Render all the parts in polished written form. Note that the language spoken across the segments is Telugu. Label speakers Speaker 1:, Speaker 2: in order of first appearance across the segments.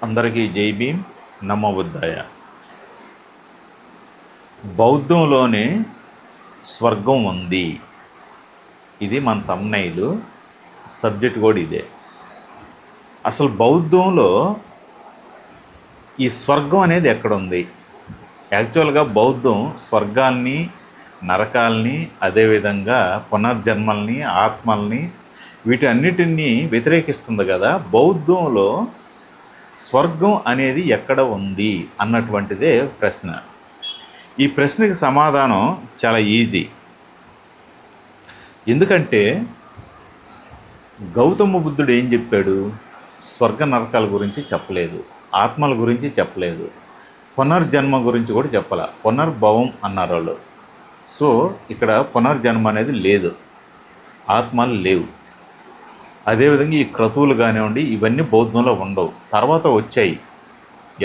Speaker 1: అందరికీ జై భీమ్, నమో బుద్ధాయ. బౌద్ధంలోనే స్వర్గం ఉంది. ఇది మన తమ్నైలు, సబ్జెక్ట్ కూడా ఇదే. అసలు బౌద్ధంలో ఈ స్వర్గం అనేది ఎక్కడుంది? యాక్చువల్గా బౌద్ధం స్వర్గాల్ని, నరకాల్ని, అదేవిధంగా పునర్జన్మల్ని, ఆత్మల్ని వీటన్నిటినీ వ్యతిరేకిస్తుంది కదా. బౌద్ధంలో స్వర్గం అనేది ఎక్కడ ఉంది అన్నటువంటిదే ప్రశ్న. ఈ ప్రశ్నకి సమాధానం చాలా ఈజీ. ఎందుకంటే గౌతమ బుద్ధుడు ఏం చెప్పాడు? స్వర్గ నరకాల గురించి చెప్పలేదు, ఆత్మల గురించి చెప్పలేదు, పునర్జన్మ గురించి కూడా చెప్పాల. పునర్భవం అన్నారు వాళ్ళు. సో ఇక్కడ పునర్జన్మ అనేది లేదు, ఆత్మలు లేవు. అదేవిధంగా ఈ క్రతువులు కానివ్వండి, ఇవన్నీ బౌద్ధంలో ఉండవు, తర్వాత వచ్చాయి.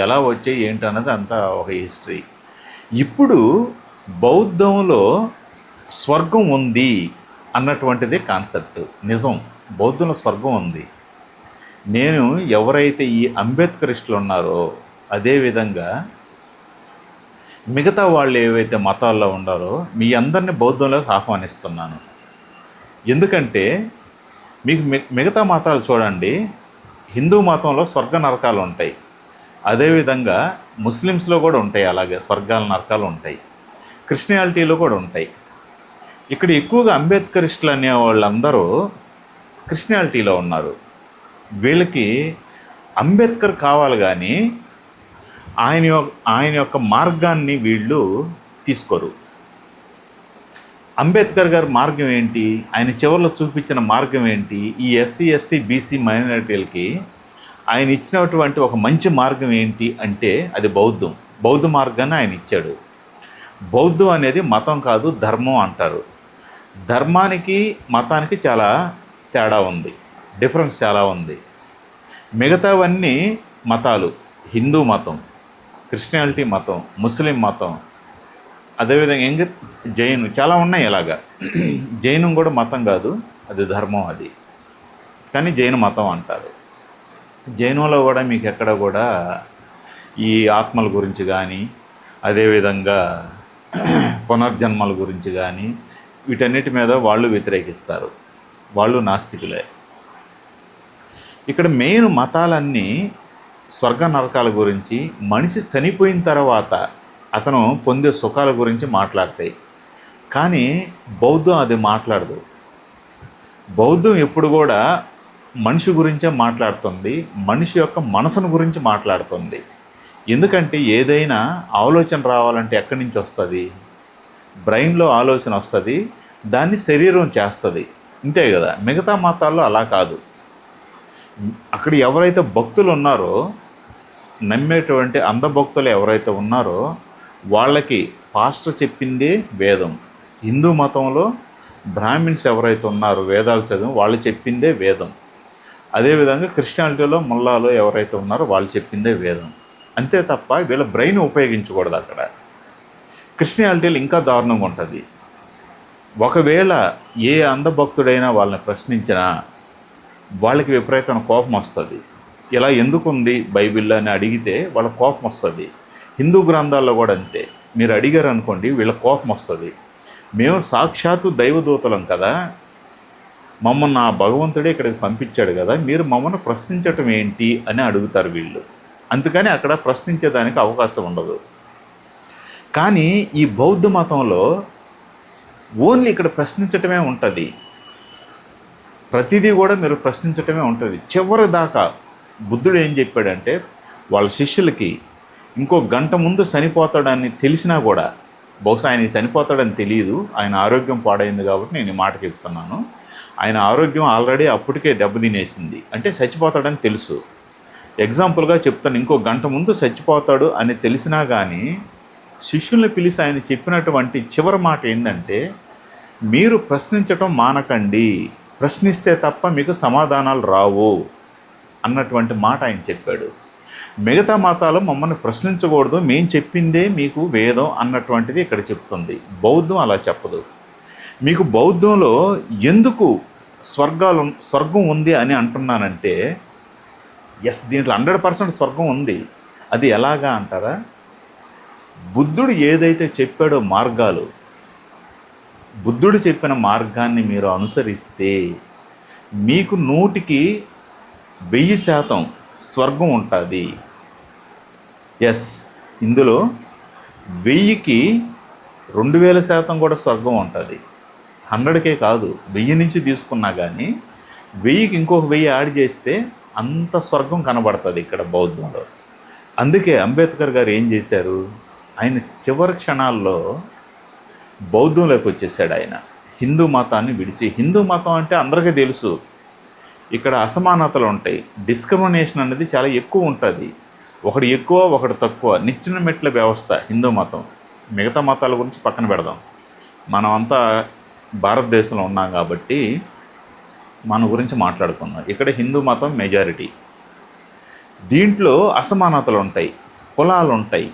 Speaker 1: ఎలా వచ్చాయి ఏంటన్నది అంతా ఒక హిస్టరీ. ఇప్పుడు బౌద్ధంలో స్వర్గం ఉంది అన్నటువంటిదే కాన్సెప్ట్. నిజం, బౌద్ధంలో స్వర్గం ఉంది. నేను ఎవరైతే ఈ అంబేద్కరిస్టులు ఉన్నారో, అదేవిధంగా మిగతా వాళ్ళు ఏవైతే మతాల్లో ఉండారో మీ అందరినీ బౌద్ధంలోకి ఆహ్వానిస్తున్నాను. ఎందుకంటే మీకు మిగతా మతాలు చూడండి, హిందూ మతంలో స్వర్గ నరకాలు ఉంటాయి, అదేవిధంగా ముస్లిమ్స్లో కూడా ఉంటాయి, అలాగే స్వర్గాల నరకాలు ఉంటాయి, క్రిస్టియానిటీలో కూడా ఉంటాయి. ఇక్కడ ఎక్కువగా అంబేద్కరిస్టులు అనే వాళ్ళందరూ క్రిస్టియానిటీలో ఉన్నారు. వీళ్ళకి అంబేద్కర్ కావాలి, కానీ ఆయన యొక్క మార్గాన్ని వీళ్ళు తీసుకోరు. అంబేద్కర్ గారి మార్గం ఏంటి? ఆయన చివరిలో చూపించిన మార్గం ఏంటి? ఈ ఎస్సీ, ఎస్టీ, బీసీ మైనారిటీలకి ఆయన ఇచ్చినటువంటి ఒక మంచి మార్గం ఏంటి అంటే అది బౌద్ధం. బౌద్ధ మార్గాన్ని ఆయన ఇచ్చాడు. బౌద్ధం అనేది మతం కాదు, ధర్మం అంటారు. ధర్మానికి మతానికి చాలా తేడా ఉంది, డిఫరెన్స్ చాలా ఉంది. మిగతావన్నీ మతాలు, హిందూ మతం, క్రిస్టియానిటీ మతం, ముస్లిం మతం, అదేవిధంగా ఇంకా జైను చాలా ఉన్నాయి. ఇలాగా జైనం కూడా మతం కాదు, అది ధర్మం. అది కానీ జైన మతం అంటారు. జైనంలో కూడా మీకు ఎక్కడ కూడా ఈ ఆత్మల గురించి కానీ, అదేవిధంగా పునర్జన్మల గురించి కానీ వీటన్నిటి మీద వాళ్ళు వ్యతిరేకిస్తారు. వాళ్ళు నాస్తికులే. ఇక్కడ మెయిన్ మతాలన్నీ స్వర్గ నరకాల గురించి, మనిషి చనిపోయిన తర్వాత అతను పొందే సుఖాల గురించి మాట్లాడతాయి. కానీ బౌద్ధం అది మాట్లాడదు. బౌద్ధం ఎప్పుడు కూడా మనిషి గురించే మాట్లాడుతుంది, మనిషి యొక్క మనసును గురించి మాట్లాడుతుంది. ఎందుకంటే ఏదైనా ఆలోచన రావాలంటే ఎక్కడి నుంచి వస్తుంది? బ్రెయిన్లో ఆలోచన వస్తుంది, దాన్ని శరీరం చేస్తుంది, ఇంతే కదా. మిగతా మతాల్లో అలా కాదు. అక్కడ ఎవరైతే భక్తులు ఉన్నారో, నమ్మేటువంటి అంధభక్తులు ఎవరైతే ఉన్నారో వాళ్ళకి పాస్టర్ చెప్పిందే వేదం. హిందూ మతంలో బ్రాహ్మిన్స్ ఎవరైతే ఉన్నారో వేదాలు చదివి వాళ్ళు చెప్పిందే వేదం. అదేవిధంగా క్రిస్టియానిటీలో ముల్లాలో ఎవరైతే ఉన్నారో వాళ్ళు చెప్పిందే వేదం. అంతే తప్ప వీళ్ళ బ్రెయిన్ ఉపయోగించకూడదు. అక్కడ క్రిస్టియానిటీలో ఇంకా దారుణంగా ఉంటుంది. ఒకవేళ ఏ అంధభక్తుడైనా వాళ్ళని ప్రశ్నించినా వాళ్ళకి విపరీతమైన కోపం వస్తుంది. ఇలా ఎందుకుంది బైబిల్లో అని అడిగితే వాళ్ళ కోపం వస్తుంది. హిందూ గ్రంథాల్లో కూడా అంతే. మీరు అడిగారు అనుకోండి, వీళ్ళ కోపం వస్తుంది. మేము సాక్షాత్తు దైవదూతలం కదా, మమ్మల్ని ఆ భగవంతుడే ఇక్కడికి పంపించాడు కదా, మీరు మమ్మల్ని ప్రశ్నించటం ఏంటి అని అడుగుతారు వీళ్ళు. అందుకని అక్కడ ప్రశ్నించేదానికి అవకాశం ఉండదు. కానీ ఈ బౌద్ధ మతంలో ఓన్లీ ఇక్కడ ప్రశ్నించటమే ఉంటుంది. ప్రతిదీ కూడా మీరు ప్రశ్నించటమే ఉంటుంది. చివరి దాకా బుద్ధుడు ఏం చెప్పాడంటే, వాళ్ళ శిష్యులకి ఇంకో గంట ముందు చనిపోతాడని తెలిసినా కూడా, బహుశా ఆయన చనిపోతాడని తెలియదు, ఆయన ఆరోగ్యం పాడైంది కాబట్టి నేను ఈ మాట చెప్తున్నాను. ఆయన ఆరోగ్యం ఆల్రెడీ అప్పటికే దెబ్బతినేసింది, అంటే చచ్చిపోతాడని తెలుసు. ఎగ్జాంపుల్గా చెప్తాను, ఇంకో గంట ముందు చచ్చిపోతాడు అని తెలిసినా కానీ శిష్యుల్ని పిలిచి ఆయన చెప్పినటువంటి చివరి మాట ఏంటంటే, మీరు ప్రశ్నించటం మానకండి, ప్రశ్నిస్తే తప్ప మీకు సమాధానాలు రావు అన్నటువంటి మాట ఆయన చెప్పాడు. మిగతా మతాలు మమ్మల్ని ప్రశ్నించకూడదు, మేము చెప్పిందే మీకు వేదం అన్నటువంటిది ఇక్కడ చెప్తుంది. బౌద్ధం అలా చెప్పదు. మీకు బౌద్ధంలో ఎందుకు స్వర్గం ఉంది అని అంటున్నానంటే, ఎస్, దీంట్లో 100% స్వర్గం ఉంది. అది ఎలాగా అంటారా? బుద్ధుడు ఏదైతే చెప్పాడో మార్గాలు, బుద్ధుడు చెప్పిన మార్గాన్ని మీరు అనుసరిస్తే మీకు 100% స్వర్గం ఉంటుంది. ఎస్, ఇందులో 1000కి 2000% కూడా స్వర్గం ఉంటుంది. 100కే కాదు, 1000 నుంచి తీసుకున్నా కానీ 1000కి ఇంకొక 1000 యాడ్ చేస్తే అంత స్వర్గం కనబడుతుంది ఇక్కడ బౌద్ధంలో. అందుకే అంబేద్కర్ గారు ఏం చేశారు, ఆయన చివరి క్షణాల్లో బౌద్ధంలోకి వచ్చేసాడు. ఆయన హిందూ మతాన్ని విడిచి, హిందూ మతం అంటే అందరికీ తెలుసు ఇక్కడ అసమానతలు ఉంటాయి, డిస్క్రిమినేషన్ అనేది చాలా ఎక్కువ ఉంటుంది. ఒకటి ఎక్కువ ఒకటి తక్కువ, నిచ్చెన మెట్ల వ్యవస్థ హిందూ మతం. మిగతా మతాల గురించి పక్కన పెడదాం, మనం అంతా భారతదేశంలో ఉన్నాం కాబట్టి మన గురించి మాట్లాడుకున్నాం. ఇక్కడ హిందూ మతం మెజారిటీ. దీంట్లో అసమానతలు ఉంటాయి, కులాలు ఉంటాయి.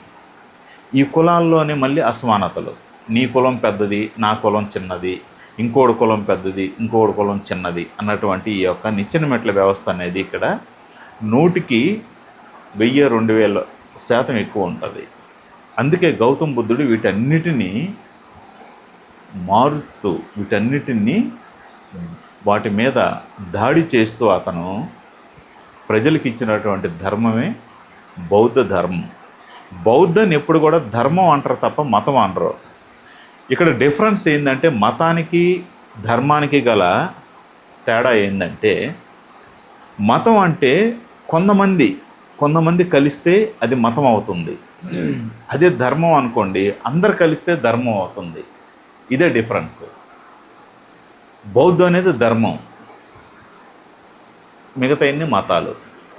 Speaker 1: ఈ కులాల్లోనే మళ్ళీ అసమానతలు, నీ కులం పెద్దది, నా కులం చిన్నది, ఇంకోటి కులం పెద్దది, ఇంకోటి కులం చిన్నది అన్నటువంటి ఈ యొక్క నిచ్చెన మెట్ల వ్యవస్థ అనేది ఇక్కడ 100,000-2000% ఎక్కువ ఉంటుంది. అందుకే గౌతమ్ బుద్ధుడు వీటన్నిటినీ మారుస్తూ, వీటన్నిటినీ వాటి మీద దాడి చేస్తూ అతను ప్రజలకు ఇచ్చినటువంటి ధర్మమే బౌద్ధ ధర్మం. బౌద్ధాన్ని ఎప్పుడు కూడా ధర్మం అంటారు తప్ప మతం అనరు. ఇక్కడ డిఫరెన్స్ ఏంటంటే, మతానికి ధర్మానికి గల తేడా ఏంటంటే, మతం అంటే కొంతమంది కలిస్తే అది మతం అవుతుంది. అదే ధర్మం అనుకోండి, అందరు కలిస్తే ధర్మం అవుతుంది. ఇదే డిఫరెన్స్. బౌద్ధం అనేది ధర్మం, మిగతా అన్ని మతాలు.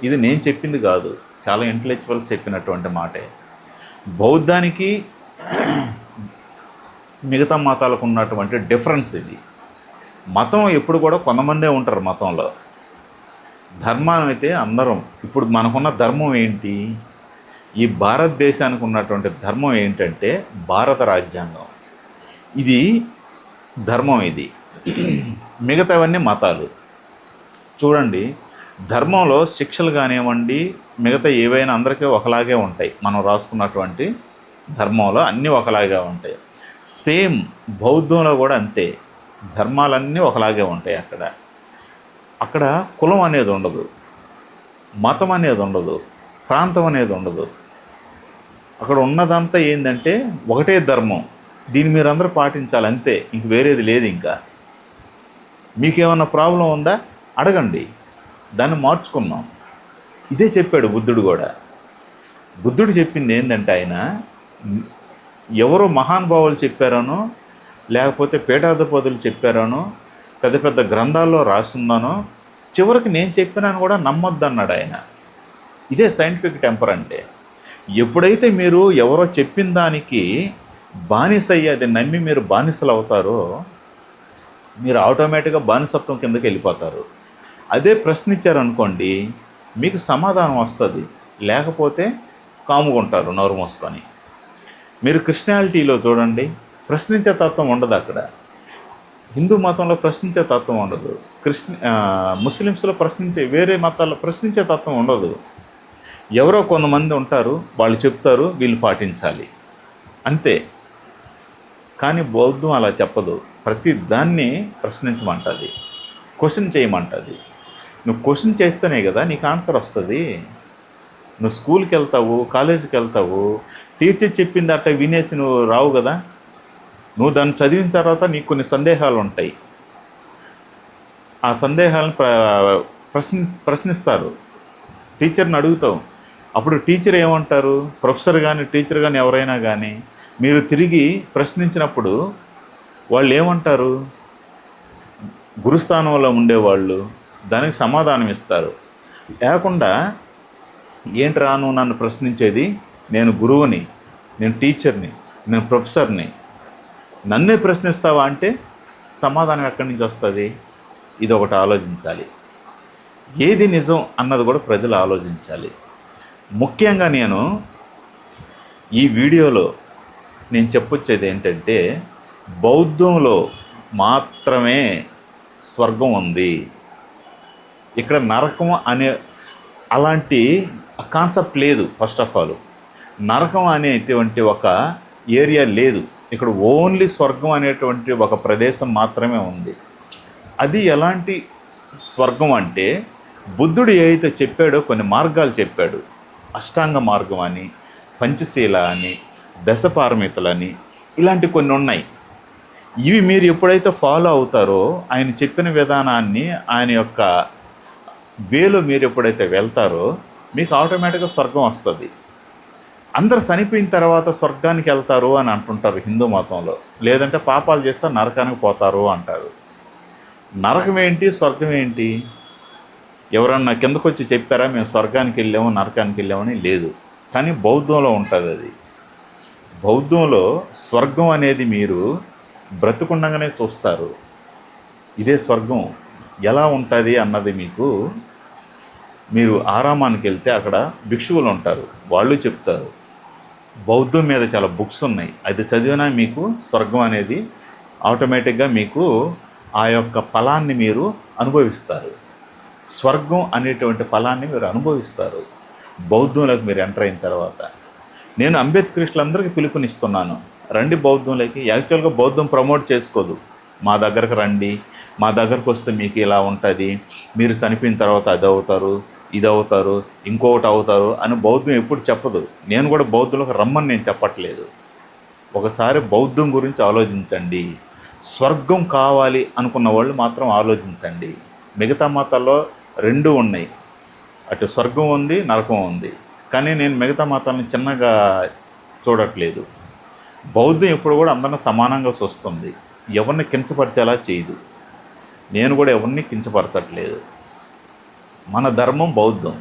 Speaker 1: ఇది నేను చెప్పింది కాదు, చాలా ఇంటలెక్చువల్స్ చెప్పినటువంటి మాటే. బౌద్ధానికి మిగతా మతాలకు ఉన్నటువంటి డిఫరెన్స్ ఇది. మతం ఎప్పుడు కూడా కొంతమందే ఉంటారు మతంలో, ధర్మం అయితే అందరం. ఇప్పుడు మనకున్న ధర్మం ఏంటి, ఈ భారతదేశానికి ఉన్నటువంటి ధర్మం ఏంటంటే భారత రాజ్యాంగం. ఇది ధర్మం. ఇది మిగతావన్నీ మతాలు. చూడండి, ధర్మంలో శిక్షలు కానివ్వండి, మిగతా ఏవైనా అందరికీ ఒకలాగే ఉంటాయి. మనం రాసుకున్నటువంటి ధర్మంలో అన్నీ ఒకలాగే ఉంటాయి. సేమ్ బౌద్ధంలో కూడా అంతే, ధర్మాలన్నీ ఒకలాగే ఉంటాయి. అక్కడ కులం అనేది ఉండదు, మతం అనేది ఉండదు, ప్రాంతం అనేది ఉండదు. అక్కడ ఉన్నదంతా ఏంటంటే ఒకటే ధర్మం, దీన్ని మీరు అందరూ పాటించాలి అంతే, ఇంక వేరేది లేదు. ఇంకా మీకేమన్నా ప్రాబ్లం ఉందా అడగండి, దాన్ని మార్చుకుందాం. ఇదే చెప్పాడు బుద్ధుడు కూడా. బుద్ధుడు చెప్పింది ఏంటంటే, ఆయన ఎవరో మహానుభావులు చెప్పారనో, లేకపోతే పీఠాధిపతులు చెప్పారనో, పెద్ద పెద్ద గ్రంథాల్లో రాసిందనో, చివరికి నేను చెప్పినాను కూడా నమ్మొద్దన్నాడు ఆయన. ఇదే సైంటిఫిక్ టెంపర్ అంటే. ఎప్పుడైతే మీరు ఎవరో చెప్పిన దానికి బానిసయ్యి అది నమ్మి మీరు బానిసలు అవుతారో, మీరు ఆటోమేటిక్గా బానిసత్వం కిందకి వెళ్ళిపోతారు. అదే ప్రశ్నించారనుకోండి, మీకు సమాధానం వస్తుంది, లేకపోతే కాముకుంటారు నోరు మూసుకొని. మీరు క్రిస్టియానిటీలో చూడండి, ప్రశ్నించే తత్వం ఉండదు. అక్కడ హిందూ మతంలో ప్రశ్నించే తత్వం ఉండదు, ముస్లిమ్స్లో వేరే మతాల్లో ప్రశ్నించే తత్వం ఉండదు. ఎవరో కొంతమంది ఉంటారు, వాళ్ళు చెప్తారు, వీళ్ళు పాటించాలి అంతే. కానీ బౌద్ధం అలా చెప్పదు, ప్రతి దాన్ని ప్రశ్నించమంటుంది, క్వశ్చన్ చేయమంటుంది. నువ్వు క్వశ్చన్ చేస్తేనే కదా నీకు ఆన్సర్ వస్తుంది. నువ్వు స్కూల్కి వెళ్తావు, కాలేజీకి వెళ్తావు, టీచర్ చెప్పింది అట్ట వినేసి నువ్వు రావు కదా. నువ్వు దాన్ని చదివిన తర్వాత నీకు కొన్ని సందేహాలు ఉంటాయి. ఆ సందేహాలను ప్రశ్నిస్తారు, టీచర్ని అడుగుతావు. అప్పుడు టీచర్ ఏమంటారు, ప్రొఫెసర్ కానీ టీచర్ కానీ ఎవరైనా కానీ మీరు తిరిగి ప్రశ్నించినప్పుడు వాళ్ళు ఏమంటారు, గురుస్థానంలో ఉండేవాళ్ళు దానికి సమాధానం ఇస్తారు. లేకుండా ఏంట్రా నువ్వు నన్ను ప్రశ్నించేది, నేను గురువుని, నేను టీచర్ని, నేను ప్రొఫెసర్ని, నన్నే ప్రశ్నిస్తావా అంటే సమాధానం ఎక్కడి నుంచి వస్తుంది? ఇది ఒకటి ఆలోచించాలి. ఏది నిజం అన్నది కూడా ప్రజలు ఆలోచించాలి. ముఖ్యంగా నేను ఈ వీడియోలో నేను చెప్పొచ్చేది ఏంటంటే, బౌద్ధంలో మాత్రమే స్వర్గం ఉంది. ఇక్కడ నరకం అనే అలాంటి కాన్సెప్ట్ లేదు. ఫస్ట్ ఆఫ్ ఆల్ నరకం అనేటువంటి ఒక ఏరియా లేదు ఇక్కడ. ఓన్లీ స్వర్గం అనేటువంటి ఒక ప్రదేశం మాత్రమే ఉంది. అది ఎలాంటి స్వర్గం అంటే బుద్ధుడు ఏదైతే చెప్పాడో కొన్ని మార్గాలు చెప్పాడు. అష్టాంగ మార్గం అని, పంచశీల అని, దశపారమితులని, ఇలాంటి కొన్ని ఉన్నాయి. ఇవి మీరు ఎప్పుడైతే ఫాలో అవుతారో ఆయన చెప్పిన విధానాన్ని, ఆయన యొక్క వేలో మీరు ఎప్పుడైతే వెళ్తారో మీకు ఆటోమేటిక్గా స్వర్గం వస్తుంది. అందరు చనిపోయిన తర్వాత స్వర్గానికి వెళ్తారు అని అంటుంటారు హిందూ మతంలో. లేదంటే పాపాలు చేస్తే నరకానికి పోతారు అంటారు. నరకం ఏంటి, స్వర్గం ఏంటి? ఎవరన్నా కిందకు వచ్చి చెప్పారా మేము స్వర్గానికి వెళ్ళాము నరకానికి వెళ్ళామని? లేదు. కానీ బౌద్ధంలో ఉంటుంది అది. బౌద్ధంలో స్వర్గం అనేది మీరు బ్రతుకుండగానే చూస్తారు. ఇదే స్వర్గం ఎలా ఉంటుంది అన్నది మీకు, మీరు ఆరామానికి వెళ్తే అక్కడ భిక్షువులు ఉంటారు, వాళ్ళు చెప్తారు. బౌద్ధం మీద చాలా బుక్స్ ఉన్నాయి, అది చదివినా మీకు స్వర్గం అనేది ఆటోమేటిక్గా మీకు ఆ యొక్క ఫలాన్ని మీరు అనుభవిస్తారు. స్వర్గం అనేటువంటి ఫలాన్ని మీరు అనుభవిస్తారు బౌద్ధంలోకి మీరు ఎంటర్ అయిన తర్వాత. నేను అంబేద్కరిస్టులందరికీ పిలుపునిస్తున్నాను, రండి బౌద్ధంలోకి. యాక్చువల్గా బౌద్ధం ప్రమోట్ చేసుకోదు, మా దగ్గరకు రండి, మా దగ్గరకు వస్తే మీకు ఇలా ఉంటుంది, మీరు చనిపోయిన తర్వాత అది అవుతారు, ఇది అవుతారు, ఇంకొకటి అవుతారు అని బౌద్ధం ఎప్పుడు చెప్పదు. నేను కూడా బౌద్ధంలోకి రమ్మని నేను చెప్పట్లేదు. ఒకసారి బౌద్ధం గురించి ఆలోచించండి. స్వర్గం కావాలి అనుకున్న వాళ్ళు మాత్రం ఆలోచించండి. మిగతా మతాల్లో రెండు ఉన్నాయి, అటు స్వర్గం ఉంది, నరకం ఉంది. కానీ నేను మిగతా మతాలను చిన్నగా చూడట్లేదు. బౌద్ధం ఎప్పుడు కూడా అందరిని సమానంగా చూస్తుంది, ఎవరిని కించపరిచేలా చేయదు. నేను కూడా ఎవరిని కించపరచట్లేదు. మన ధర్మం బౌద్ధం,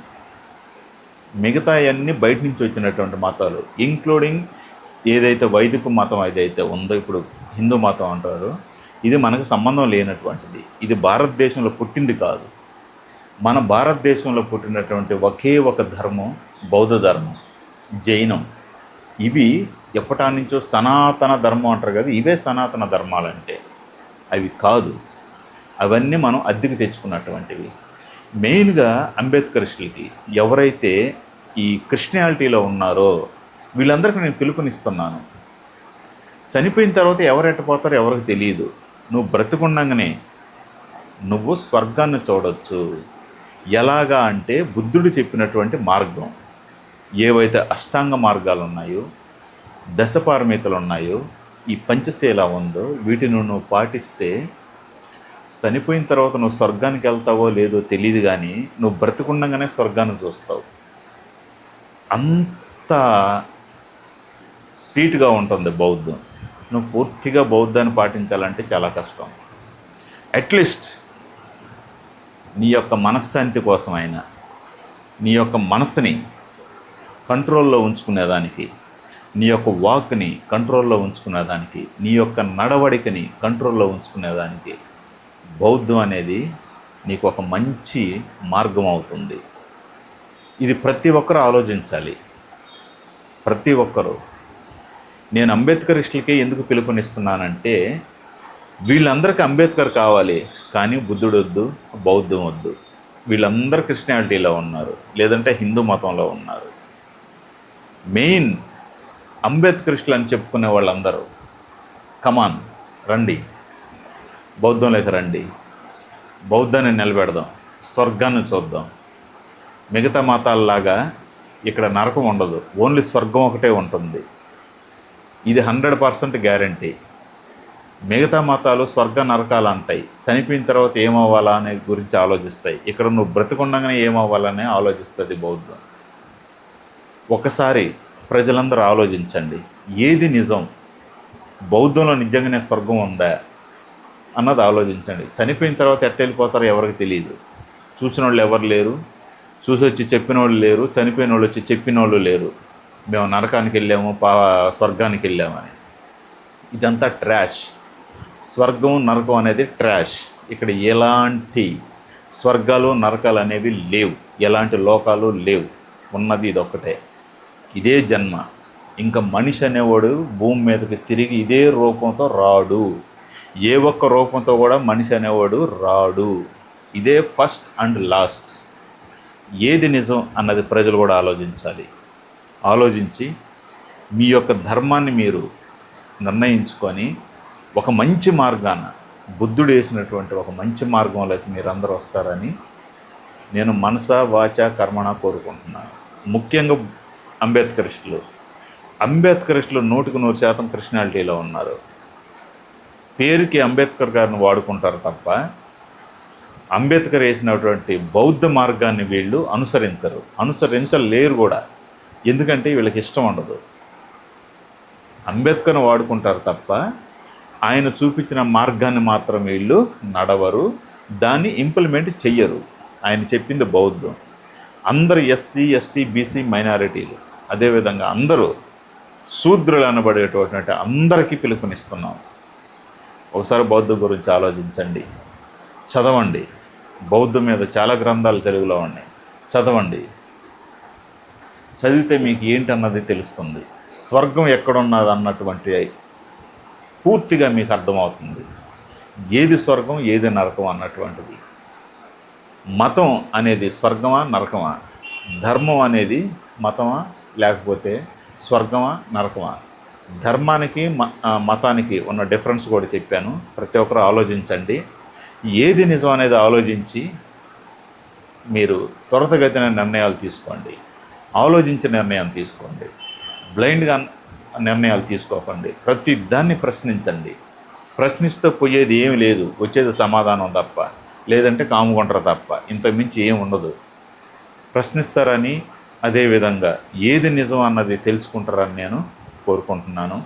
Speaker 1: మిగతా అన్నీ బయట నుంచి వచ్చినటువంటి మతాలు, ఇంక్లూడింగ్ ఏదైతే వైదిక మతం ఏదైతే ఉందో ఇప్పుడు హిందూ మతం అంటారు, ఇది మనకు సంబంధం లేనటువంటిది. ఇది భారతదేశంలో పుట్టింది కాదు. మన భారతదేశంలో పుట్టినటువంటి ఒకే ఒక ధర్మం బౌద్ధ ధర్మం, జైనం. ఇవి ఎప్పటి నుంచో సనాతన ధర్మం అంటారు కదా, ఇవే సనాతన ధర్మాలంటే. అవి కాదు, అవన్నీ మనం అద్దెకు తెచ్చుకున్నటువంటివి. మెయిన్గా అంబేద్కరిస్టులకి, ఎవరైతే ఈ క్రిస్టియానిటీలో ఉన్నారో వీళ్ళందరికీ నేను పిలుపునిస్తున్నాను. చనిపోయిన తర్వాత ఎవరు ఎట్టపోతారో ఎవరికి తెలియదు. నువ్వు బ్రతికుండగానే నువ్వు స్వర్గాన్ని చూడవచ్చు. ఎలాగా అంటే బుద్ధుడు చెప్పినటువంటి మార్గం, ఏవైతే అష్టాంగ మార్గాలు ఉన్నాయో, దశపారమితులు ఉన్నాయో, ఈ పంచశీల ఉందో, వీటిని నువ్వు పాటిస్తే చనిపోయిన తర్వాత నువ్వు స్వర్గానికి వెళ్తావో లేదో తెలియదు, కానీ నువ్వు బ్రతికుండగానే స్వర్గాన్ని చూస్తావు. అంత స్వీట్గా ఉంటుంది బౌద్ధం. నువ్వు పూర్తిగా బౌద్ధాన్ని పాటించాలంటే చాలా కష్టం. అట్లీస్ట్ నీ యొక్క మనశ్శాంతి కోసం అయినా, నీ యొక్క మనసుని కంట్రోల్లో ఉంచుకునేదానికి, నీ యొక్క వాక్ని కంట్రోల్లో ఉంచుకునేదానికి, నీ యొక్క నడవడికని కంట్రోల్లో ఉంచుకునేదానికి బౌద్ధం అనేది నీకు ఒక మంచి మార్గం అవుతుంది. ఇది ప్రతి ఒక్కరూ ఆలోచించాలి. ప్రతి ఒక్కరూ. నేను అంబేద్కరిస్టులకి ఎందుకు పిలుపునిస్తున్నానంటే, వీళ్ళందరికీ అంబేద్కర్ కావాలి, కానీ బుద్ధుడు వద్దు, బౌద్ధం వద్దు. వీళ్ళందరూ క్రిస్టియానిటీలో ఉన్నారు, లేదంటే హిందూ మతంలో ఉన్నారు. మెయిన్ అంబేద్కరిస్టులు అని చెప్పుకునే వాళ్ళందరూ కమాన్ రండి, బౌద్ధంలోకి రండి, బౌద్ధాన్ని నిలబెడదాం, స్వర్గాన్ని చూద్దాం. మిగతా మతాలలాగా ఇక్కడ నరకం ఉండదు, ఓన్లీ స్వర్గం ఒకటే ఉంటుంది. ఇది 100% గ్యారంటీ. మిగతా మతాలు స్వర్గ నరకాలు అంటాయి, చనిపోయిన తర్వాత ఏమవ్వాలా అనే గురించి ఆలోచిస్తాయి. ఇక్కడ నువ్వు బ్రతికుండగానే ఏమవ్వాలనే ఆలోచిస్తుంది బౌద్ధం. ఒకసారి ప్రజలందరూ ఆలోచించండి, ఏది నిజం? బౌద్ధంలో నిజంగానే స్వర్గం ఉందా అన్నది ఆలోచించండి. చనిపోయిన తర్వాత ఎట్ట వెళ్ళిపోతారో ఎవరికి తెలియదు. చూసిన వాళ్ళు ఎవరు లేరు, చూసి వచ్చి చెప్పిన వాళ్ళు లేరు, చనిపోయిన వాళ్ళు వచ్చి చెప్పిన వాళ్ళు లేరు. మేము నరకానికి వెళ్ళాము, స్వర్గానికి వెళ్ళామని. ఇదంతా ట్రాష్. స్వర్గం నరకం అనేది ట్రాష్. ఇక్కడ ఎలాంటి స్వర్గాలు నరకాలు అనేవి లేవు, ఎలాంటి లోకాలు లేవు. ఉన్నది ఇదొక్కటే, ఇదే జన్మ. ఇంకా మనిషి అనేవాడు భూమి మీదకి తిరిగి ఇదే రూపంతో రాడు. ఏ ఒక్క రూపంతో కూడా మనిషి అనేవాడు రాడు. ఇదే ఫస్ట్ అండ్ లాస్ట్. ఏది నిజం అన్నది ప్రజలు కూడా ఆలోచించాలి. ఆలోచించి మీ యొక్క ధర్మాన్ని మీరు నిర్ణయించుకొని ఒక మంచి మార్గాన, బుద్ధుడు వేసినటువంటి ఒక మంచి మార్గంలోకి మీరందరూ వస్తారని నేను మనస వాచ కర్మణ కోరుకుంటున్నాను. ముఖ్యంగా అంబేద్కరిస్టులు 100% క్రిస్టియానిటీలో ఉన్నారు. పేరుకి అంబేద్కర్ గారిని వాడుకుంటారు తప్ప అంబేద్కర్ వేసినటువంటి బౌద్ధ మార్గాన్ని వీళ్ళు అనుసరించలేరు కూడా. ఎందుకంటే వీళ్ళకి ఇష్టం ఉండదు. అంబేద్కర్ని వాడుకుంటారు తప్ప ఆయన చూపించిన మార్గాన్ని మాత్రం వీళ్ళు నడవరు, దాన్ని ఇంప్లిమెంట్ చెయ్యరు. ఆయన చెప్పింది బౌద్ధం. అందరు ఎస్సీ, ఎస్టీ, బీసీ మైనారిటీలు, అదేవిధంగా అందరూ శూద్రులు అనబడేటటువంటి అందరికీ పిలుపునిస్తున్నాం. ఒకసారి బౌద్ధం గురించి ఆలోచించండి, చదవండి. బౌద్ధం మీద చాలా గ్రంథాలు తెలుగులో ఉన్నాయి, చదవండి. చదివితే మీకు ఏంటన్నది తెలుస్తుంది. స్వర్గం ఎక్కడున్నది అన్నటువంటి పూర్తిగా మీకు అర్థమవుతుంది. ఏది స్వర్గం, ఏది నరకం అన్నటువంటిది. మతం అనేది స్వర్గమా, నరకమా? ధర్మం అనేది మతమా, లేకపోతే స్వర్గమా, నరకమా? ధర్మానికి మతానికి ఉన్న డిఫరెన్స్ కూడా చెప్పాను. ప్రతి ఒక్కరు ఆలోచించండి. ఏది నిజం అనేది ఆలోచించి మీరు త్వరితగతిన నిర్ణయాలు తీసుకోండి. ఆలోచించి నిర్ణయం తీసుకోండి. బ్లైండ్గా నిర్ణయాలు తీసుకోకండి. ప్రతి దాన్ని ప్రశ్నించండి. ప్రశ్నిస్తే పోయేది ఏమి లేదు, వచ్చేది సమాధానం తప్ప, లేదంటే కాముకుంటారు తప్ప, ఇంతకుమించి ఏం ఉండదు. ప్రశ్నిస్తారని, అదేవిధంగా ఏది నిజం అన్నది తెలుసుకుంటారని నేను కోరుకుంటున్నాను.